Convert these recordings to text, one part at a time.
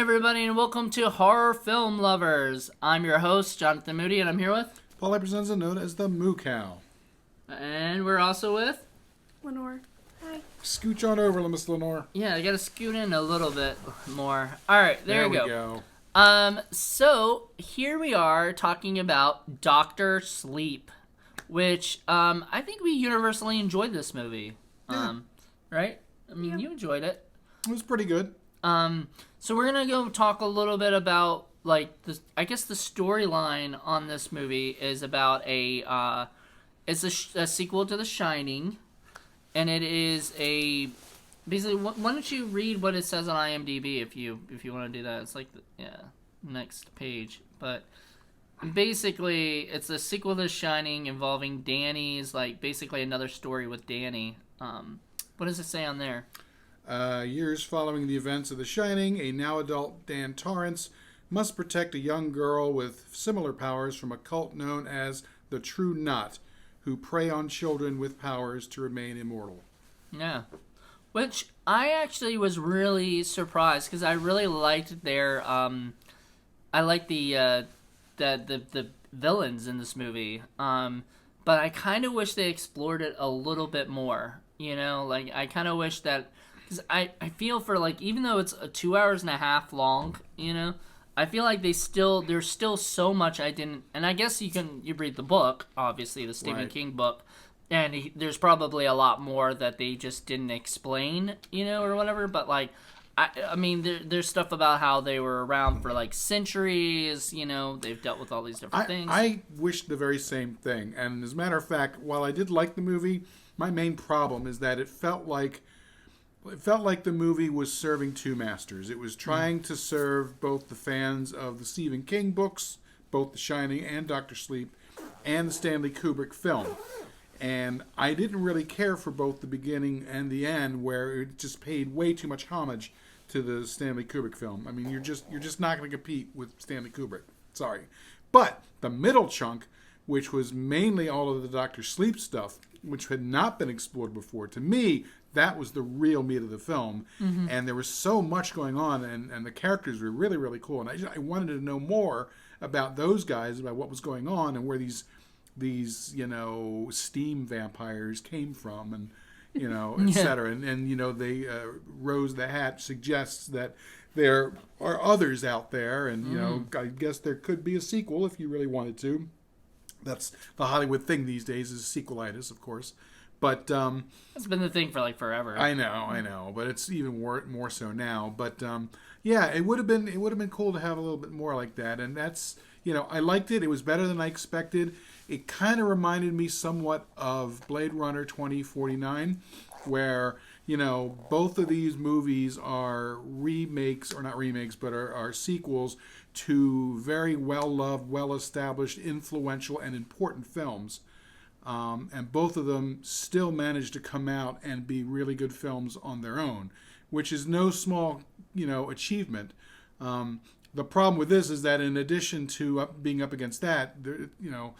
everybody, and welcome to Horror Film Lovers. I'm your host, Jonathan Moody, and I'm here with... Paul Presents, known as the Moo Cow. And we're also with... Lenore. Hi. Scooch on over, Miss Lenore. Yeah, I gotta scoot in a little bit more. Alright, there we go. So, here we are talking about Dr. Sleep, which, I think we universally enjoyed this movie. Yeah. Right? I mean, you enjoyed it. It was pretty good. So we're gonna go talk a little bit about, like, I guess the storyline on this movie is about it's a sequel to The Shining, and it is basically, why don't you read what it says on IMDb if you want to do that? It's like, next page. But basically, it's a sequel to The Shining involving Danny's, like, basically another story with Danny. What does it say on there? Years following the events of The Shining, a now-adult Dan Torrance must protect a young girl with similar powers from a cult known as the True Knot, who prey on children with powers to remain immortal. Yeah. Which I actually was really surprised, because I really liked their, I like the villains in this movie, but I kind of wish they explored it a little bit more, you know? Like, I kind of wish that... Because I feel for, like, even though it's 2 hours and a half long, you know, I feel like there's still so much I didn't, and I guess you read the book, obviously, the Stephen King book, and there's probably a lot more that they just didn't explain, you know, or whatever, but, like, I mean, there's stuff about how they were around for, like, centuries, you know, they've dealt with all these different things. I wished the very same thing, and as a matter of fact, while I did like the movie, my main problem is that it felt like the movie was serving two masters. It was trying to serve both the fans of the Stephen King books, both The Shining and Dr. Sleep, and the Stanley Kubrick film. And I didn't really care for both the beginning and the end, where it just paid way too much homage to the Stanley Kubrick film. I mean, you're just not going to compete with Stanley Kubrick. Sorry. But the middle chunk, which was mainly all of the Dr. Sleep stuff, which had not been explored before, to me, that was the real meat of the film. Mm-hmm. And there was so much going on, and the characters were really, really cool. And I wanted to know more about those guys, about what was going on, and where these you know, steam vampires came from, and, you know, etc. And you know, they Rose the Hat suggests that there are others out there, and, you know, I guess there could be a sequel if you really wanted to. That's the Hollywood thing these days, is sequelitis, of course. But that's been the thing for, like, forever. I know, but it's even more so now. But yeah, it would have been cool to have a little bit more like that. And that's, you know, I liked it. It was better than I expected. It kind of reminded me somewhat of Blade Runner 2049, where, you know, both of these movies are remakes, or not remakes, but are sequels to very well-loved, well-established, influential, and important films. And both of them still managed to come out and be really good films on their own, which is no small, you know, achievement. The problem with this is that in addition to being up against that, you know,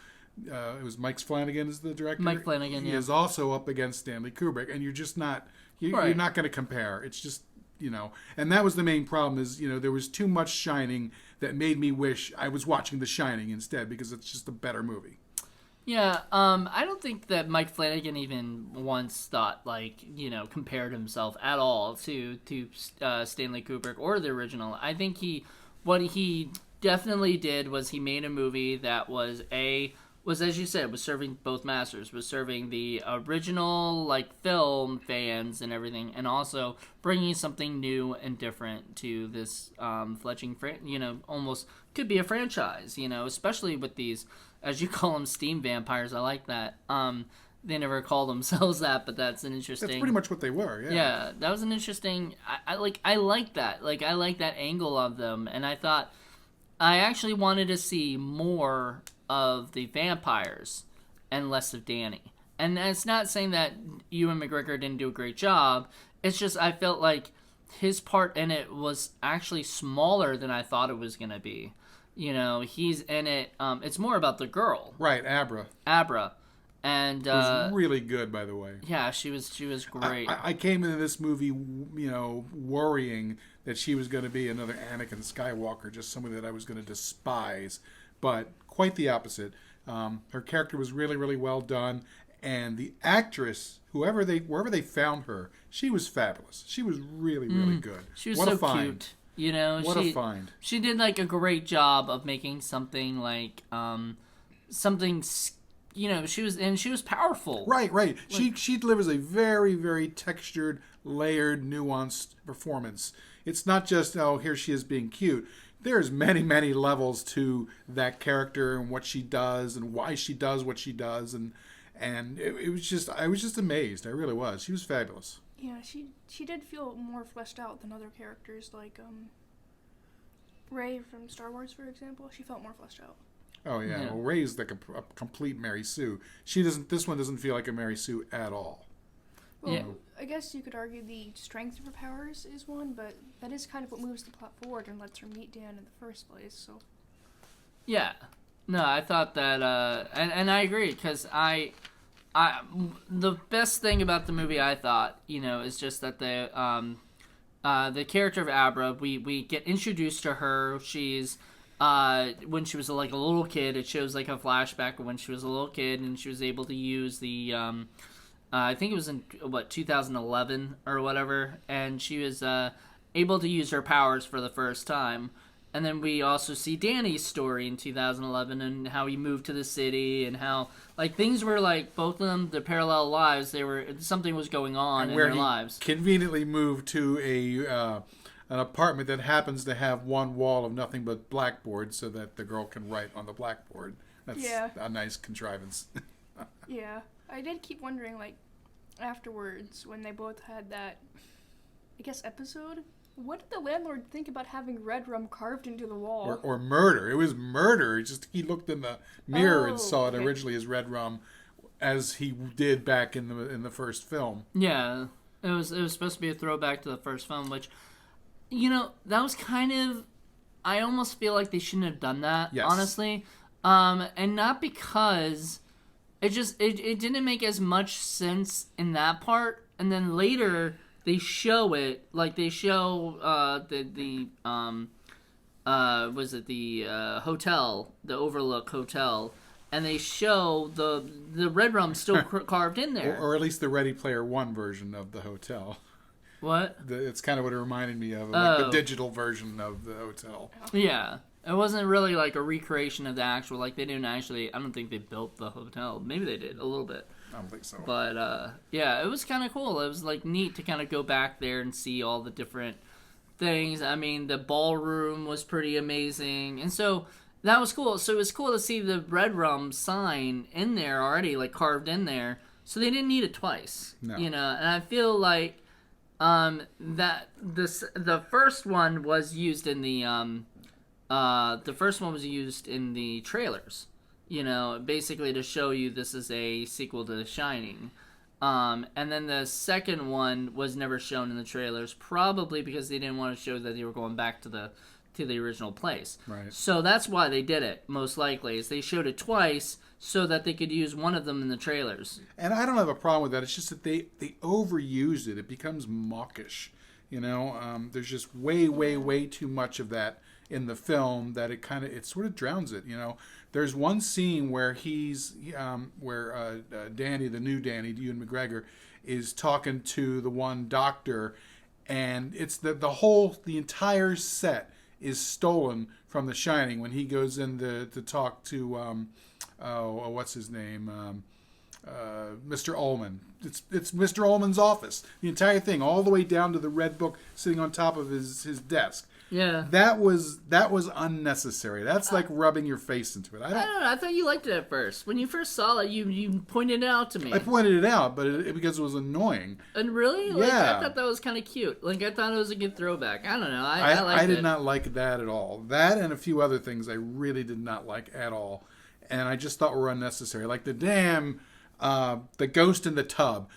it was Mike Flanagan is the director. Mike Flanagan, he is also up against Stanley Kubrick, and you're just not, you're not going to compare. It's just, you know, and that was the main problem is, you know, there was too much Shining that made me wish I was watching The Shining instead, because it's just a better movie. Yeah, I don't think that Mike Flanagan even once thought, like, you know, compared himself at all to Stanley Kubrick or the original. I think what he definitely did was he made a movie that was, as you said, was serving both masters, was serving the original, like, film fans and everything, and also bringing something new and different to this fledgling, you know, almost could be a franchise, you know, especially with these, as you call them, steam vampires. I like that. They never call themselves that, but that's an interesting... That's pretty much what they were, yeah. Yeah, that was an interesting... I like that. Like, I like that angle of them, and I thought... I actually wanted to see more of the vampires and less of Danny. And it's not saying that Ewan McGregor didn't do a great job. It's just I felt like his part in it was actually smaller than I thought it was going to be. You know, he's in it. It's more about the girl. Right, Abra. And It was really good, by the way. yeah, she was great. I came into this movie, worrying that she was going to be another Anakin Skywalker, just somebody that I was going to despise. But quite the opposite. Her character was really, really well done, and the actress, wherever they found her, she was fabulous. She was really, really good. She was what so a find. cute. You know, What a find. She did like a great job of making something like something. She was powerful. Right. She delivers a very, very textured, layered, nuanced performance. It's not just, oh, here she is being cute. There's many, many levels to that character and what she does and why she does what she does, and it was just, I was just amazed. I really was. She was fabulous. Yeah, she did feel more fleshed out than other characters, like Rey from Star Wars, for example. She felt more fleshed out. Oh yeah. Yeah. Well, Rey's like a complete Mary Sue. This one doesn't feel like a Mary Sue at all. Well, Yeah. I guess you could argue the strength of her powers is one, but that is kind of what moves the plot forward and lets her meet Dan in the first place. So Yeah. No, I thought that, and I agree, because the best thing about the movie, I thought, is just that the character of Abra, we get introduced to her. She's, when she was like a little kid, it shows like a flashback of when she was a little kid, and she was able to use the, I think it was in, 2011 or whatever, and she was, able to use her powers for the first time. And then we also see Danny's story in 2011 and how he moved to the city and how, like, things were like, both of them, their parallel lives, something was going on in their lives. Conveniently moved to an apartment that happens to have one wall of nothing but blackboard so that the girl can write on the blackboard. That's a nice contrivance. yeah, I did keep wondering, like, afterwards when they both had that, I guess, episode. What did the landlord think about having red rum carved into the wall? Or murder. It was murder. He looked in the mirror and saw it okay. originally as red rum, as he did back in the first film. Yeah, it was supposed to be a throwback to the first film, which, that was kind of, I almost feel like they shouldn't have done that, Yes. honestly. And not because it didn't make as much sense in that part, and then later they show it, like they show hotel, the Overlook Hotel, and they show the red rum still carved in there. Or at least the Ready Player One version of the hotel. What? It's kind of what it reminded me of, like the digital version of the hotel. Yeah. It wasn't really like a recreation of the actual, like they didn't actually, I don't think they built the hotel. Maybe they did, a little bit. I don't think so. But, yeah, it was kind of cool. It was, like, neat to kind of go back there and see all the different things. I mean, the ballroom was pretty amazing. And so, that was cool. So, it was cool to see the Red Rum sign in there already, like, carved in there. So, they didn't need it twice. No. And I feel like, that the first one was used in the trailers. Basically to show you this is a sequel to The Shining. And then the second one was never shown in the trailers, probably because they didn't want to show that they were going back to the original place. Right. So that's why they did it, most likely, is they showed it twice so that they could use one of them in the trailers. And I don't have a problem with that. It's just that they overused it. It becomes mawkish. There's just way too much of that in the film that it sort of drowns it. There's one scene where Danny, the new Danny, Ewan McGregor, is talking to the one doctor, and it's the entire set is stolen from The Shining when he goes in to talk to what's his name, Mr. Ullman. It's Mr. Ullman's office. The entire thing, all the way down to the red book sitting on top of his desk. Yeah. That was unnecessary. That's like rubbing your face into it. I don't know. I thought you liked it at first. When you first saw it, you pointed it out to me. I pointed it out, but because it was annoying. And really? Like, Yeah. I thought that was kind of cute. Like, I thought it was a good throwback. I don't know. I liked it. I did not like that at all. That and a few other things I really did not like at all. And I just thought were unnecessary. Like the ghost in the tub.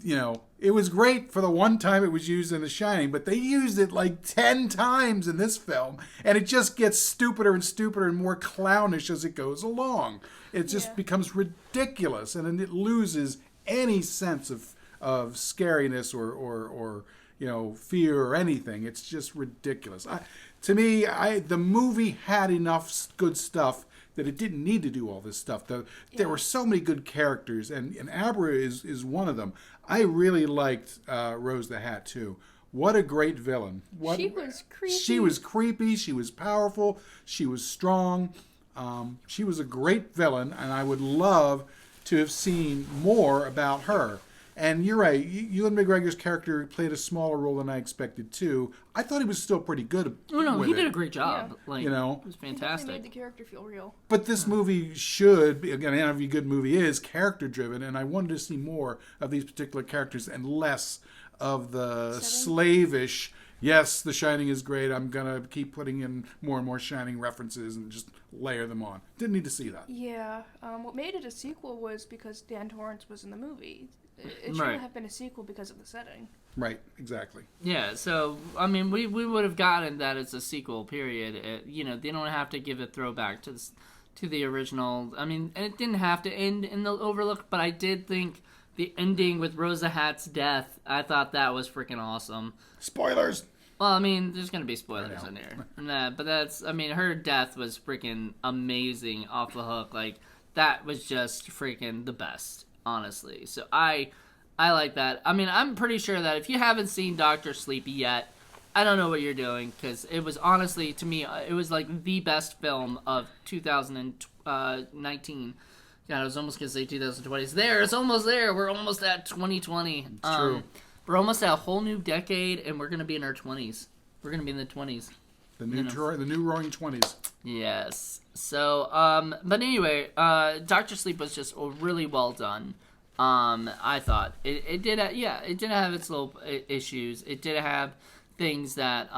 it was great for the one time it was used in The Shining, but they used it like 10 times in this film, and it just gets stupider and stupider and more clownish as it goes along. It just becomes ridiculous, and then it loses any sense of scariness or fear or anything. It's just ridiculous. To me, the movie had enough good stuff that it didn't need to do all this stuff. There were so many good characters, and Abra is one of them. I really liked Rose the Hat, too. What a great villain. She was creepy. She was creepy. She was powerful. She was strong. She was a great villain, and I would love to have seen more about her. And you're right. Ewan McGregor's character played a smaller role than I expected too. I thought he was still pretty good. He did a great job. Yeah. It was fantastic. He made the character feel real. But this movie should be, again, every good movie is character driven, and I wanted to see more of these particular characters and less of the slavish. Yes, The Shining is great. I'm gonna keep putting in more and more Shining references and just layer them on. Didn't need to see that. Yeah. What made it a sequel was because Dan Torrance was in the movie. It shouldn't have been a sequel because of the setting. Right, exactly. Yeah, so, I mean, we would have gotten that as a sequel, period. They don't have to give a throwback to the original. I mean, and it didn't have to end in the Overlook, but I did think the ending with Rosa Hat's death, I thought that was freaking awesome. Spoilers! Well, I mean, there's going to be spoilers in there. But her death was freaking amazing off the hook. Like, that was just freaking the best. Honestly, so I like that. I mean, I'm pretty sure that if you haven't seen Doctor Sleep yet, I don't know what you're doing, because it was honestly, to me, it was like the best film of 2019. God, I was almost gonna say 2020. It's almost there. We're almost at 2020. It's true. We're almost at a whole new decade, and we're gonna be in our 20s. We're gonna be in the 20s. The new Roaring 20s. Yes. So, but anyway, Doctor Sleep was just really well done. I thought it did. It did have its little issues. It did have things that.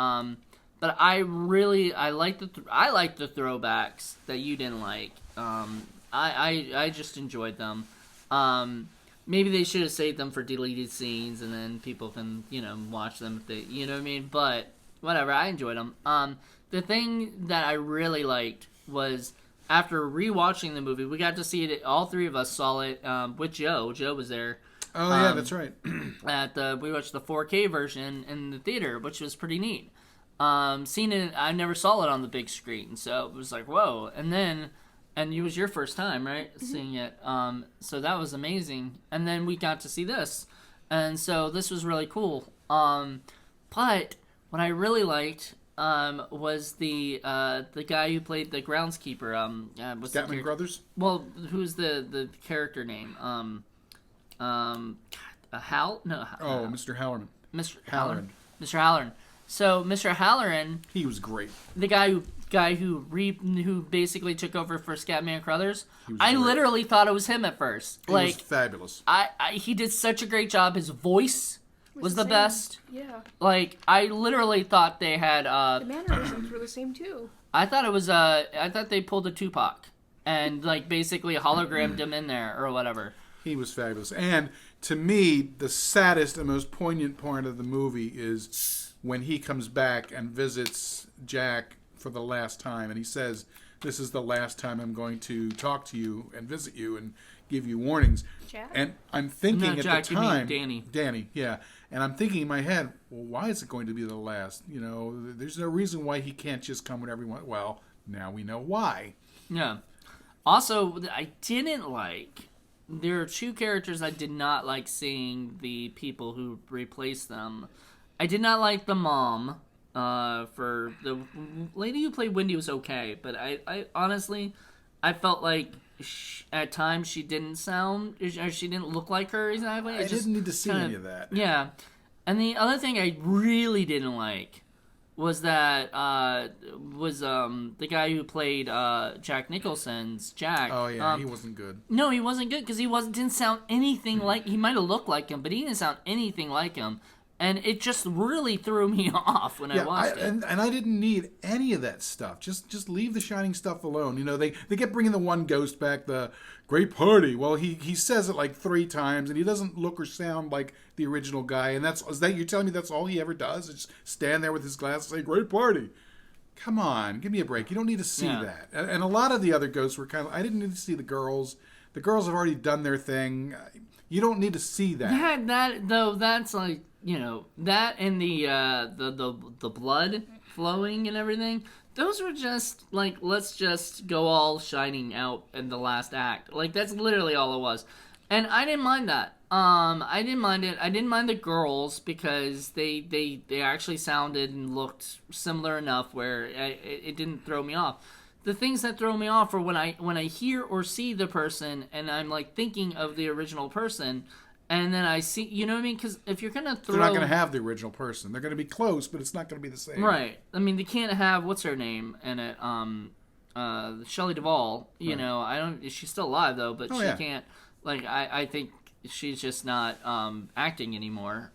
But I like the throwbacks that you didn't like. I just enjoyed them. Maybe they should have saved them for deleted scenes, and then people can watch them if they what I mean. But whatever, I enjoyed them. The thing that I really liked was after rewatching the movie, we got to see it. All three of us saw it with Joe. Joe was there. Oh yeah, that's right. We watched the 4K version in the theater, which was pretty neat. Seeing it, I never saw it on the big screen, so it was like whoa. And it was your first time, right, seeing it. So that was amazing. And then we got to see this, and so this was really cool. But what I really liked was the guy who played the groundskeeper. Gatman Brothers. Well, who's the character name? Hal? No. Mr. Halloran. Mr. Halloran. Mr. Halloran. So Mr. Halloran, he was great. The guy who basically took over for Scatman Crothers. I great. Literally thought it was him at first. He was fabulous. He did such a great job. His voice was the best. Yeah. Like, I literally thought they had the mannerisms were the same too. I thought it was I thought they pulled a Tupac and like basically hologrammed him in there or whatever. He was fabulous. And to me, the saddest and most poignant part of the movie is when he comes back and visits Jack for the last time, and he says, "This is the last time I'm going to talk to you and visit you and give you warnings." Jack? And I'm thinking at Jack, the time, you mean Danny, yeah. And I'm thinking in my head, well, why is it going to be the last? There's no reason why he can't just come whenever he wants. Well, now we know why. Yeah. Also, I didn't like. There are two characters I did not like seeing the people who replaced them. I did not like the mom. For the lady who played Wendy was okay, but I honestly, I felt like at times she didn't look like her exactly. I didn't need to see any of that. Yeah, and the other thing I really didn't like was that the guy who played Jack Nicholson's Jack. Oh yeah, he wasn't good. No, he wasn't good because didn't sound anything like. He might have looked like him, but he didn't sound anything like him. and it just really threw me off when I watched it. And I didn't need any of that stuff. Just leave the Shining stuff alone. You know, they kept bringing the one ghost back, the great party. Well, he says it like 3 times, and he doesn't look or sound like the original guy. And you're telling me that's all he ever does? Is just stand there with his glasses and say, great party. Come on, give me a break. You don't need to see that. And a lot of the other ghosts were I didn't need to see the girls. The girls have already done their thing. You don't need to see that. That's like, you know, that and the blood flowing and everything. Those were just like, let's just go all Shining out in the last act. Like, that's literally all it was. And I didn't mind that. I didn't mind it. I didn't mind the girls because they actually sounded and looked similar enough where it didn't throw me off. The things that throw me off are when I hear or see the person and I'm like thinking of the original person, and then I see, you know what I mean? Because if you're gonna throw, they're not gonna have the original person. They're gonna be close, but it's not gonna be the same. Right. I mean, they can't have what's her name in it. Shelley Duvall. You know, I don't. She's still alive though, but she can't. Like, I think she's just not acting anymore.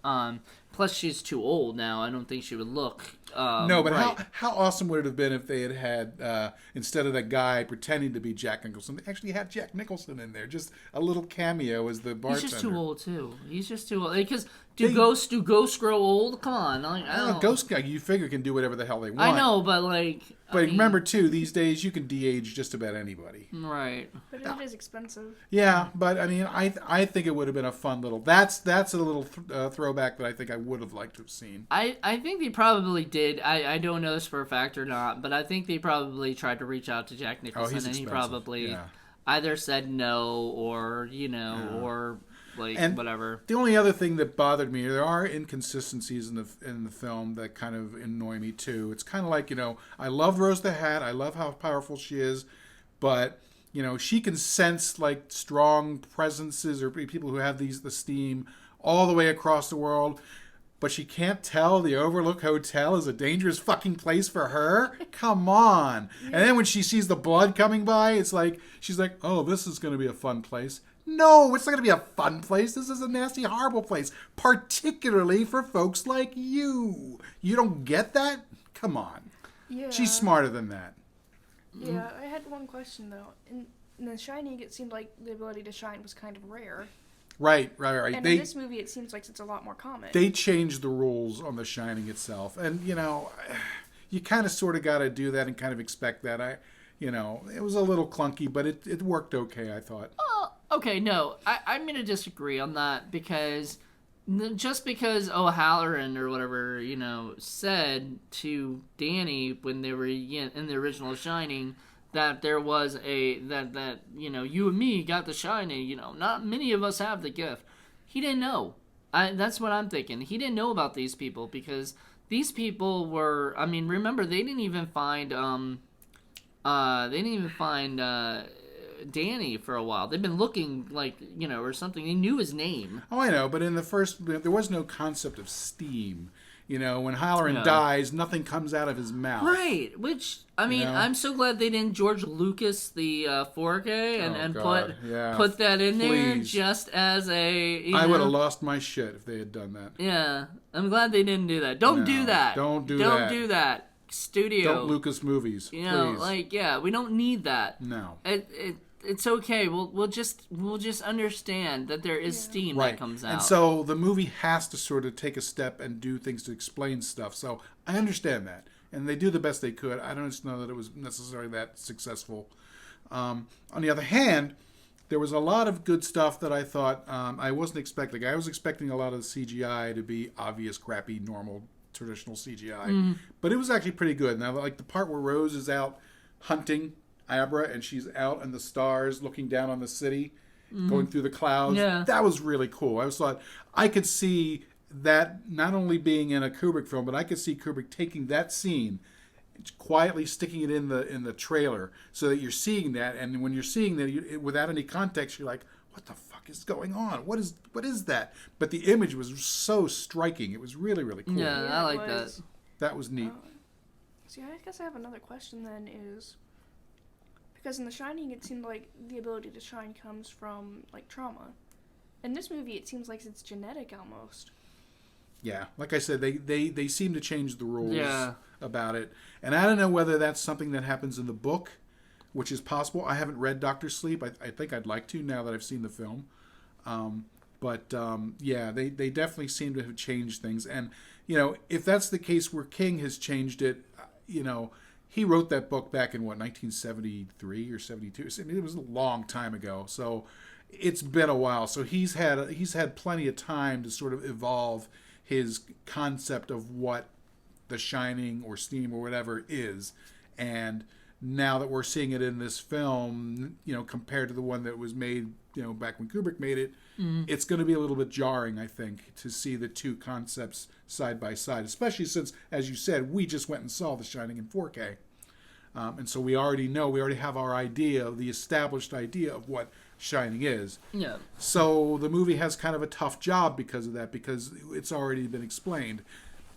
Plus, she's too old now. I don't think she would look. No, but right. how awesome would it have been if they had instead of that guy pretending to be Jack Nicholson, they actually had Jack Nicholson in there, just a little cameo as the bartender. He's just too old too. He's just too old. Because do ghosts grow old? Come on, like, I don't know. Ghost guy, you figure can do whatever the hell they want. I know, but like. But remember too, these days you can de-age just about anybody. Right. But it is expensive. Yeah, but I mean, I think it would have been a fun little. That's a little throwback that I think I would have liked to have seen. I think they probably did. I don't know this for a fact or not, but I think they probably tried to reach out to Jack Nicholson, and he probably either said no or or like and whatever. The only other thing that bothered me, there are inconsistencies in the film that kind of annoy me too. It's kind of like, you know, I love Rose the Hat, I love how powerful she is, but you know, she can sense like strong presences or people who have the steam all the way across the world. But she can't tell the Overlook Hotel is a dangerous fucking place for her? Come on. And then when she sees the blood coming by, it's like, she's like, oh, this is going to be a fun place. No, it's not going to be a fun place. This is a nasty, horrible place. Particularly for folks like you. You don't get that? Come on. Yeah. She's smarter than that. Yeah, I had one question, though. In The Shining, it seemed like the ability to shine was kind of rare. Right. And in this movie, it seems like it's a lot more common. They changed the rules on The Shining itself. And, you know, you kind of sort of got to do that and kind of expect that. You know, it was a little clunky, but it worked okay, I thought. Oh, okay, no. I'm going to disagree on that because just because O'Halloran or whatever, you know, said to Danny when they were in the original Shining that there was that you know, you and me got the Shining, you know, not many of us have the gift. He didn't know. That's what I'm thinking. He didn't know about these people because these people were, I mean, remember, they didn't even find Danny for a while. They've been looking, like, you know, or something. They knew his name. Oh, I know, but in the first, there was no concept of steam. You know, when Halloran dies, nothing comes out of his mouth. Right, which, I mean, I'm so glad they didn't George Lucas the 4K and put that in there just as a... I would have lost my shit if they had done that. Yeah, I'm glad they didn't do that. Don't do that. Don't do that. Studio. Don't Lucas movies, you know, please. Like, yeah, we don't need that. No. It's okay. We'll just understand that there is steam that comes out. And so the movie has to sort of take a step and do things to explain stuff. So I understand that. And they do the best they could. I don't just know that it was necessarily that successful. On the other hand, there was a lot of good stuff that I thought I wasn't expecting. I was expecting a lot of the CGI to be obvious, crappy, normal, traditional CGI. But it was actually pretty good. Now, like the part where Rose is out hunting Abra and she's out in the stars looking down on the city, going through the clouds. Yeah. That was really cool. I thought I could see that not only being in a Kubrick film, but I could see Kubrick taking that scene, quietly sticking it in the trailer so that you're seeing that. And when you're seeing that, without any context, you're like, what the fuck is going on? What is that? But the image was so striking. It was really, really cool. Yeah, I like that. That was neat. See, I guess I have another question then is... Because in The Shining, it seemed like the ability to shine comes from, like, trauma. In this movie, it seems like it's genetic almost. Yeah, like I said, they seem to change the rules Yeah. about it, and I don't know whether that's something that happens in the book, which is possible. I haven't read Doctor Sleep. I think I'd like to now that I've seen the film. Yeah, they definitely seem to have changed things. And, if that's the case where King has changed it, he wrote that book back in, 1973 or 72? I mean, it was a long time ago. So it's been a while. So he's had plenty of time to sort of evolve his concept of what The Shining or Steam or whatever is. And now that we're seeing it in this film, compared to the one that was made, back when Kubrick made it, it's going to be a little bit jarring, I think, to see the two concepts side by side, especially since, as you said, we just went and saw The Shining in 4K. And so we already have our idea, the established idea of what Shining is. Yeah. So the movie has kind of a tough job because of that, because it's already been explained.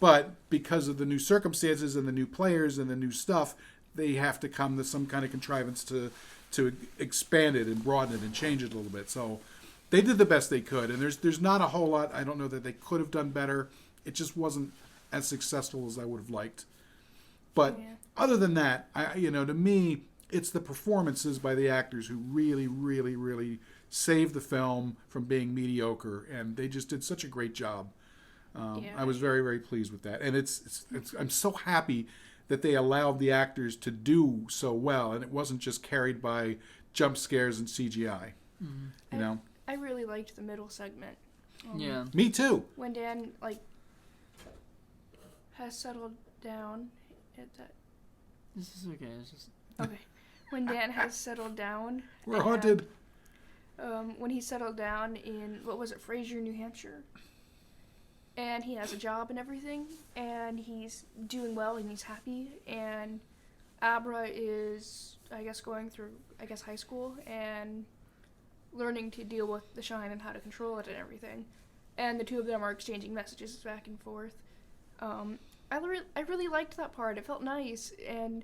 But because of the new circumstances and the new players and the new stuff, they have to come to some kind of contrivance to expand it and broaden it and change it a little bit. So they did the best they could, and there's not a whole lot. I don't know that they could have done better. It just wasn't as successful as I would have liked. But other than that, to me, it's the performances by the actors who really, really, really saved the film from being mediocre, and they just did such a great job. I was very, very pleased with that, and it's I'm so happy that they allowed the actors to do so well, and it wasn't just carried by jump scares and CGI. Mm-hmm. I really liked the middle segment. Yeah. Me too. When Dan has settled down. This is okay. It's just... Okay. When Dan has settled down. We're haunted. When he settled down in, Fraser, New Hampshire. And he has a job and everything. And he's doing well and he's happy. And Abra is, going through, high school and learning to deal with the Shine and how to control it and everything. And the two of them are exchanging messages back and forth. I really liked that part. It felt nice. And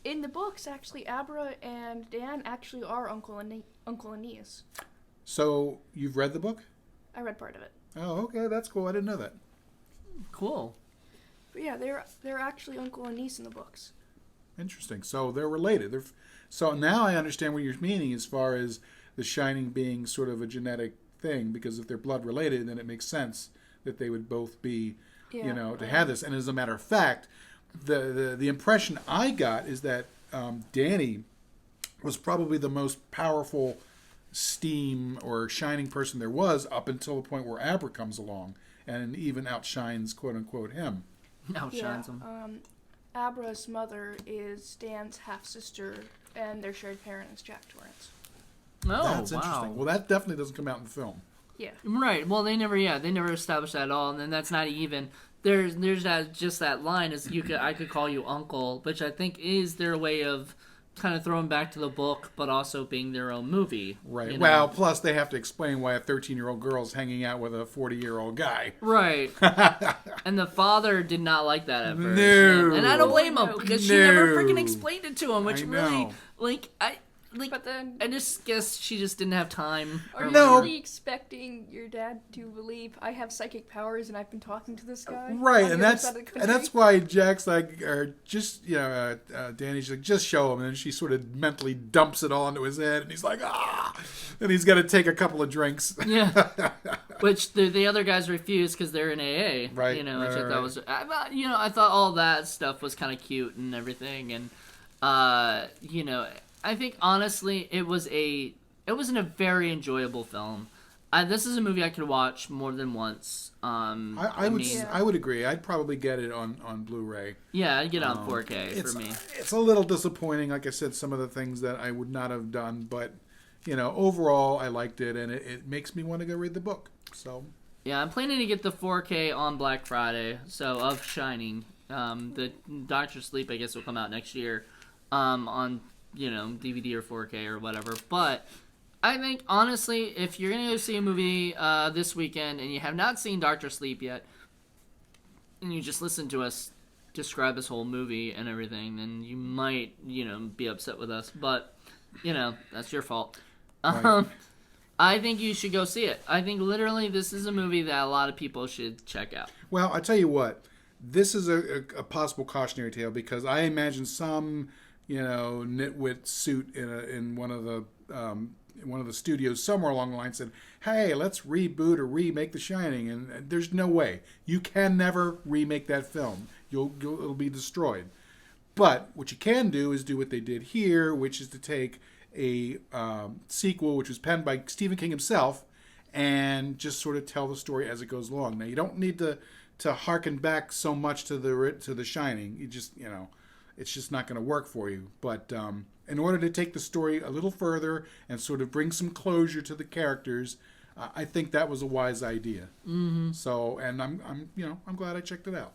in the books, actually, Abra and Dan actually are uncle and niece. So you've read the book? I read part of it. Oh, okay, that's cool. I didn't know that. Cool. But yeah, they're actually uncle and niece in the books. Interesting. So they're related. So now I understand what you're meaning as far as the Shining being sort of a genetic thing, because if they're blood related, then it makes sense that they would both be, to have this. And as a matter of fact, the impression I got is that Danny was probably the most powerful Steam or Shining person there was up until the point where Abra comes along and even outshines, quote unquote, him. Outshines him. Abra's mother is Dan's half sister, and their shared parent is Jack Torrance. Oh, that's interesting. Well, that definitely doesn't come out in the film. Yeah. Right. Well, they never established that at all, and then that's not even. There's that line is I could call you uncle, which I think is their way of kind of throwing back to the book, but also being their own movie. Right. Well, plus they have to explain why a 13-year-old girl is hanging out with a 40-year-old guy. Right. And the father did not like that at first. No. And I don't blame him, because she never freaking explained it to him, which really, but then I just guess she just didn't have time. Are you No. really expecting your dad to believe I have psychic powers and I've been talking to this guy? Right, and that's why Jack's like, Danny's like, just show him, and then she sort of mentally dumps it all into his head, and he's like, and he's got to take a couple of drinks. Yeah, which the other guys refuse because they're in AA. Right, which right, I thought was, I thought all that stuff was kind of cute and everything, and I think honestly it wasn't a very enjoyable film. This is a movie I could watch more than once. I would agree. I'd probably get it on Blu-ray. Yeah, I'd get it on 4K for me. It's a little disappointing, like I said, some of the things that I would not have done, but overall I liked it, and it makes me want to go read the book. So yeah, I'm planning to get the 4K on Black Friday. So of Shining, the Doctor Sleep I guess will come out next year, on DVD or 4K or whatever. But I think, honestly, if you're going to go see a movie this weekend and you have not seen Doctor Sleep yet, and you just listen to us describe this whole movie and everything, then you might, be upset with us. But, that's your fault. Right. I think you should go see it. I think literally this is a movie that a lot of people should check out. Well, I tell you what, this is a possible cautionary tale because I imagine some, nitwit suit in one of the studios somewhere along the line said, "Hey, let's reboot or remake The Shining," and there's no way you can never remake that film. It'll be destroyed. But what you can do is do what they did here, which is to take a sequel, which was penned by Stephen King himself, and just sort of tell the story as it goes along. Now, you don't need to harken back so much to the Shining. You just, it's just not going to work for you. But in order to take the story a little further and sort of bring some closure to the characters, I think that was a wise idea. Mm-hmm. So, and I'm glad I checked it out.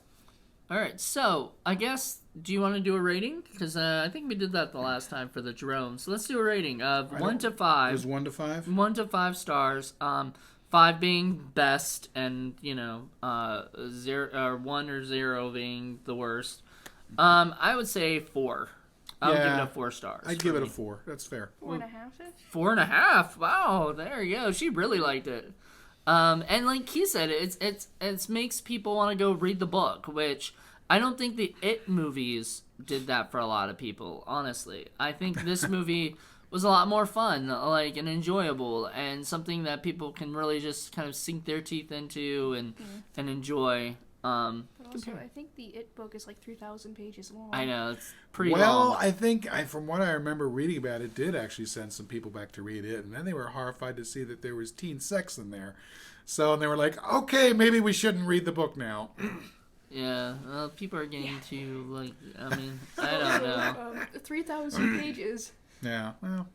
All right, so I guess, do you want to do a rating? Because I think we did that the last time for the Jerome. So let's do a rating of 1 to 5. It was 1 to 5? 1 to 5 stars. 5 being best, and 0 or 1 or 0 being the worst. I would say 4. I would give it a 4 stars. I'd give it a 4. That's fair. 4.5. 4.5. Wow, there you go. She really liked it. And like he said, it makes people want to go read the book, which I don't think the It movies did that for a lot of people, honestly. I think this movie was a lot more fun, and enjoyable, and something that people can really just kind of sink their teeth into and enjoy. But also, I think the It book is like 3,000 pages long. I know, it's pretty long. Well, I think, from what I remember reading about it, did actually send some people back to read it, and then they were horrified to see that there was teen sex in there. So, and they were like, okay, maybe we shouldn't read the book now. Yeah, people are getting too, I don't know. 3,000 pages. Yeah, well.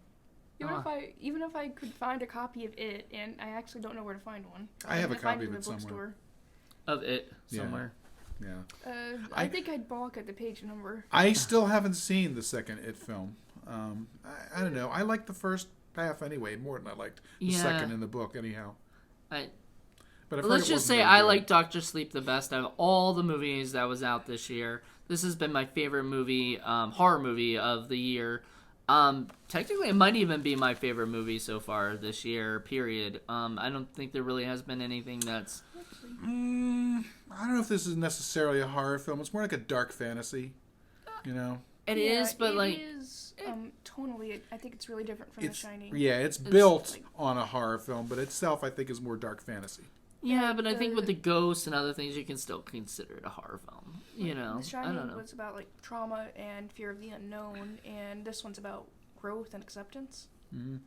Even if I could find a copy of It, and I actually don't know where to find one. I have a copy of it somewhere. Bookstore. Of It somewhere. Yeah. I think I'd balk at the page number. I still haven't seen the second It film. I don't know. I liked the first half anyway more than I liked the second in the book anyhow. But let's just say I like Dr. Sleep the best out of all the movies that was out this year. This has been my favorite movie, horror movie of the year. Technically, it might even be my favorite movie so far this year, period. I don't think there really has been anything that's... I don't know if this is necessarily a horror film. It's more like a dark fantasy, It is, but it is, tonally, I think it's really different from The Shining. Yeah, it's built on a horror film, but itself, I think, is more dark fantasy. Yeah, but I think with the ghosts and other things, you can still consider it a horror film. The Shining I don't know. was about trauma and fear of the unknown, and this one's about growth and acceptance. Mm-hmm.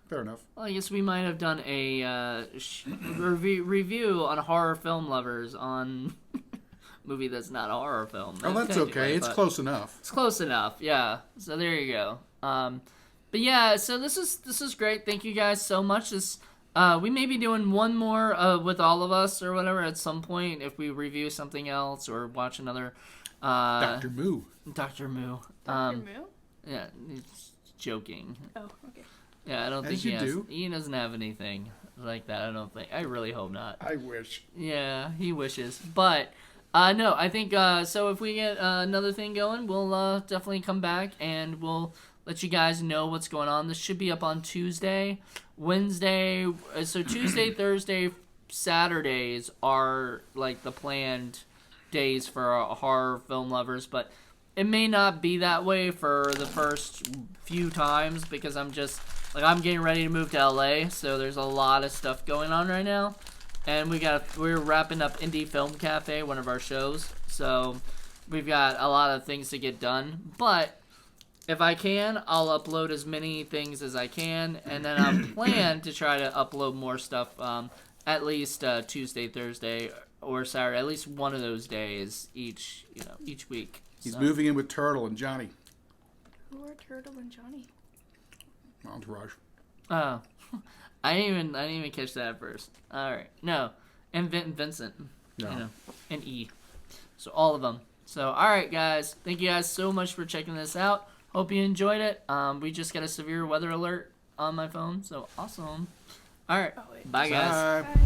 Fair enough. Well, I guess we might have done a review on horror film lovers on movie that's not a horror film. Oh, that's okay. It's close enough. It's close enough, yeah. So there you go. But yeah, so this is great. Thank you guys so much. We may be doing one more with all of us or whatever at some point if we review something else or watch another. Dr. Moo. Dr. Moo? Yeah, he's joking. Oh, okay. Yeah, I don't think he has. He doesn't have anything like that. I don't think. I really hope not. I wish. Yeah, he wishes. But no, I think so. If we get another thing going, we'll definitely come back and we'll let you guys know what's going on. This should be up on Tuesday, Wednesday. So Tuesday, Thursday, Saturdays are the planned days for horror film lovers, but it may not be that way for the first few times because I'm getting ready to move to LA, so there's a lot of stuff going on right now. And we're wrapping up Indie Film Cafe, one of our shows. So we've got a lot of things to get done. But if I can, I'll upload as many things as I can, and then I'll plan to try to upload more stuff at least Tuesday, Thursday, or Saturday, at least one of those days each week. He's moving in with Turtle and Johnny. Who are Turtle and Johnny? Entourage. Oh, I didn't even catch that at first. All right, no, and Vincent, No. and E. So all of them. So all right, guys, thank you guys so much for checking this out. Hope you enjoyed it. We just got a severe weather alert on my phone, so awesome. All right, bye guys. Bye. Bye.